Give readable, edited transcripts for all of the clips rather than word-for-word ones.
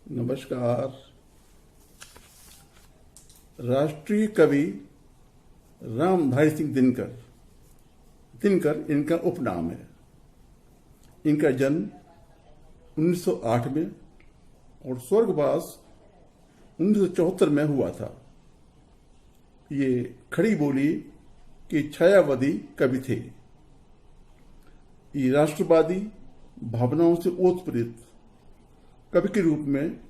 नमस्कार। राष्ट्रीय कवि रामधारी सिंह दिनकर दिनकर इनका उपनाम है। इनका जन्म 1908 में और स्वर्गवास 1974 में हुआ था। ये खड़ी बोली के छायावादी कवि थे। ये राष्ट्रवादी भावनाओं से ओतप्रोत कवि के रूप में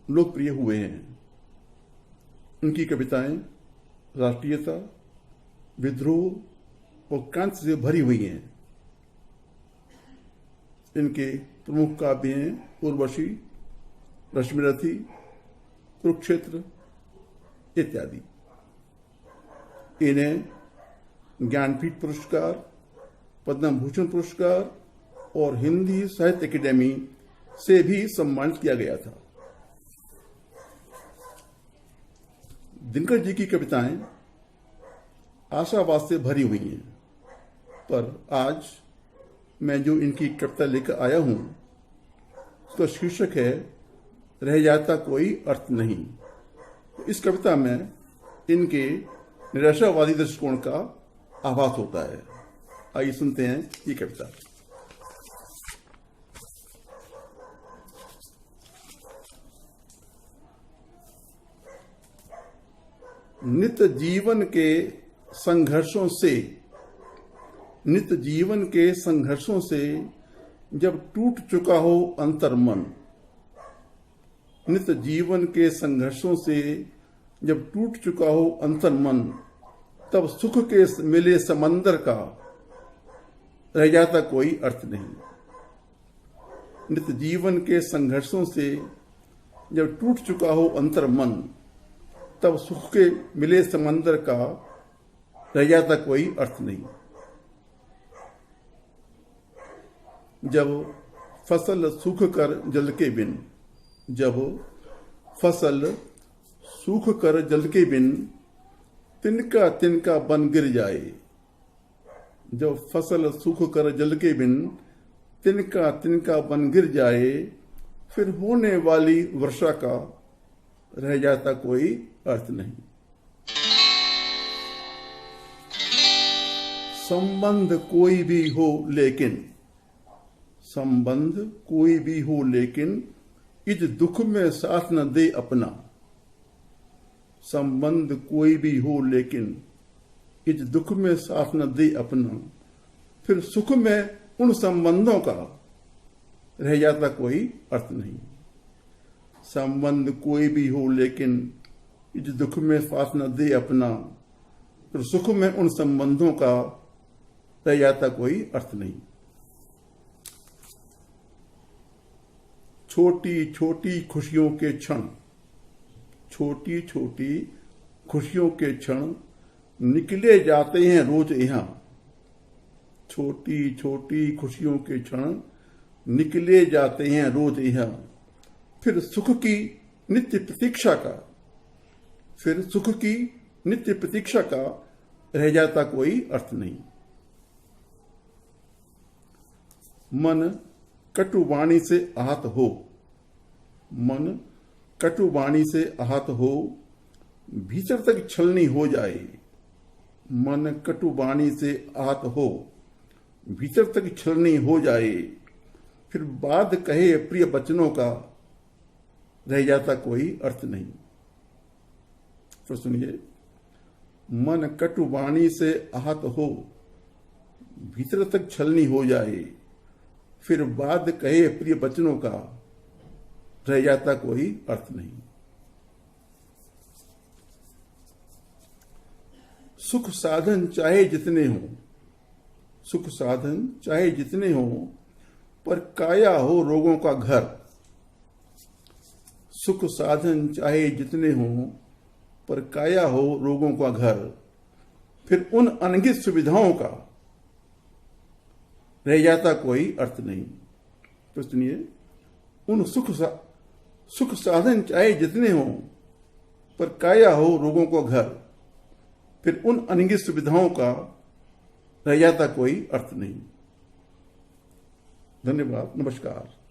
लोकप्रिय हुए हैं। उनकी कविताएं राष्ट्रीयता, विद्रोह और क्रांति से भरी हुई हैं। इनके प्रमुख काव्य हैं उर्वशी, रश्मिरथी, कुरुक्षेत्र इत्यादि। इन्हें ज्ञानपीठ पुरस्कार, पद्म भूषण पुरस्कार और हिंदी साहित्य अकेडमी से भी सम्मानित किया गया था। दिनकर जी की कविताएं आशावाद से भरी हुई हैं, पर आज मैं जो इनकी कविता लेकर आया हूं उसका शीर्षक है रह जाता कोई अर्थ नहीं। इस कविता में इनके निराशावादी दृष्टिकोण का आभास होता है। आइए सुनते हैं ये कविता। नित्य जीवन के संघर्षों से जब टूट चुका हो अंतर्मन, नित्य जीवन के संघर्षों से जब टूट चुका हो अंतर्मन, तब सुख के मिले समंदर का रह जाता कोई अर्थ नहीं। नित्य जीवन के संघर्षों से जब टूट चुका हो अंतर्मन, तब सुख के मिले समंदर का रह जाता कोई अर्थ नहीं। जब फसल सूख कर जल के बिन, जब फसल सूख कर जल के बिन तिनका तिनका बन गिर जाए, जब फसल सूख कर जल के बिन तिनका तिनका बन गिर जाए, फिर होने वाली वर्षा का रह जाता कोई अर्थ नहीं। संबंध कोई भी हो लेकिन इस दुख में साथ न दे अपना। संबंध कोई भी हो लेकिन इस दुख में साथ न दे अपना, फिर सुख में उन संबंधों का रह जाता कोई अर्थ नहीं। संबंध कोई भी हो लेकिन इस दुख में साथ न दे अपना, फिर सुख में उन संबंधों का रह जाता कोई अर्थ नहीं। छोटी छोटी खुशियों के क्षण, छोटी छोटी खुशियों के क्षण निकले जाते हैं रोज यहाँ। छोटी छोटी खुशियों के क्षण निकले जाते हैं रोज यहाँ, फिर सुख की नित्य प्रतीक्षा का रह जाता कोई अर्थ नहीं। मन कटुवाणी से आहत हो, मन कटुवाणी से आहत हो, भीतर तक छलनी हो जाए। मन कटुवाणी से आहत हो, भीतर तक छलनी हो जाए, फिर बाद कहे प्रिय वचनों का रह जाता कोई अर्थ नहीं। तो सुनिए, मन कटुवाणी से आहत हो, भीतर तक छलनी हो जाए, फिर बाद कहे प्रिय वचनों का रह जाता कोई अर्थ नहीं। सुख साधन चाहे जितने हो, सुख साधन चाहे जितने हो, पर काया हो रोगों का घर। सुख साधन चाहे जितने हो, पर काया हो रोगों का घर, फिर उन अनगिनत सुविधाओं का रह जाता कोई अर्थ नहीं। तो सुनिए, उन सुख साधन चाहे जितने हो, पर काया हो रोगों का घर, फिर उन अनगिनत सुविधाओं का रह जाता कोई अर्थ नहीं। धन्यवाद। नमस्कार।